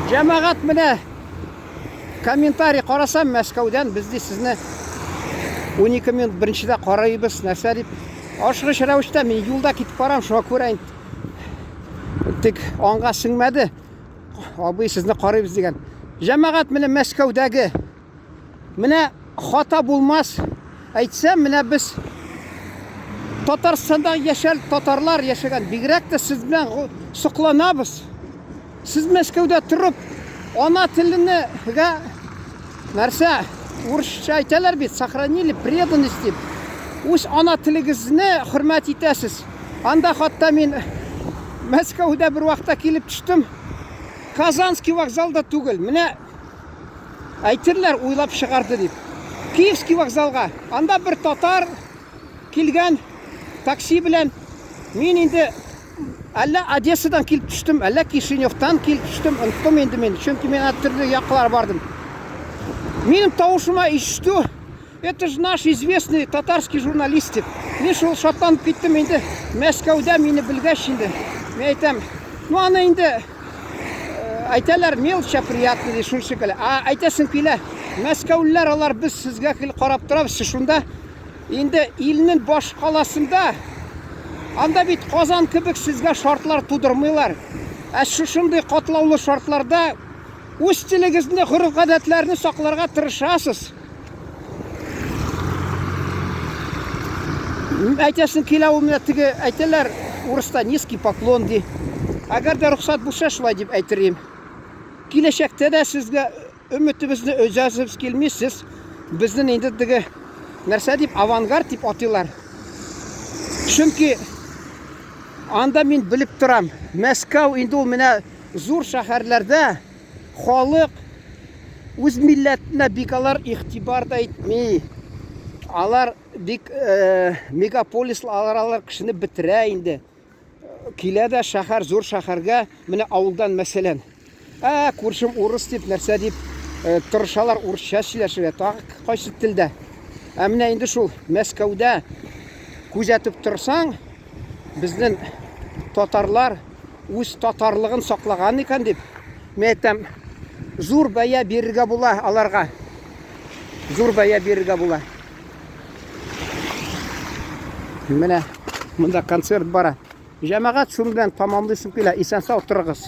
Жамағат міне комментарий қарасам Мәскәудән бізде сізні 12 минут біріншіде қарайбыз нәрсе деп. Ашығыш рәвіште мен юлда кетіп барам, шоға көрайын. Тек аңға сіңмәді. Абый сізні қарайбыз деген. Жамағат міне Мәскәудәгі міне хата болмас. Айтсам міне біз Татарстанда яшәл татарлар яшәгән бигрәк тә сіз белән сокланабыз. Сіз Мәскәүдә тұрып, ана тіліне нәрсе урысча әйтәләр бит, сохранили преданность дип. Үз ана тілегезне хөрмәт итәсез. Анда хатта мин Мәскәүдә бер вакытта килеп төштем. Казанский вокзалда түгел. Менә әйтерләр уйлап чыгарды дип. Киевский вокзалга. Анда бер татар килгән такси белән мин инде әллә Одессадан килеп төштем, әллә Кишиневтан килеп төштем. Оныттым инде мин, чөнки мен төрле яклар бардым. Минем тавышыма ишетү, это же наш известный татарский журналист дип. Мин шул шатланып киттем инде. Мәскәүдә мине белгәч инде. Мен әйтәм, ну аны инде әйтәләр мелча приятный ди шул шикелле. Әйтәсең килә, Мәскәүлеләр алар без сезгә карап торабыз, шунда инде илнең баш каласында анда бит Казан кебек сезгә шартлар тудырмыйлар. Шушындый катлаулы шартларда үз телегезне, хөрмәт-гадәтләрне сакларга тырышасыз. Әйтәсең килә ул менә теге әйтәләр урыста низкий поклон ди. Әгәр дә рөхсәт булса шулай дип әйтерим. Киләчәктә дә сезгә өметебезне өзәсез килмисез. Безнең инде теге нәрсә дип авангард дип атыйлар. Чөнки анда мин белеп торам. Мәскәү инде ул менә зур шәһәрләрдә халык үз милләтенә бик алар игътибар да итми. Алар бик мегаполислар алар кешене бетерә инде. Килә дә шәһәр, зур шәһәргә, менә авылдан мәсәлән. Күршем урыс дип нәрсә дип тырышалар, урысча сөйләшергә, тагы кайсы телдә. Менә инде шул Мәскәүдә күзәтеп торсаң, безнең татарлар үз татарлыгын саклаган икән дип, мен әйтәм, зур бәя бирергә була аларга. Зур бәя бирергә була. Менә монда концерт бара. Җәмәгать шул белән тамамлыйсым килә. Исән-сау торыгыз.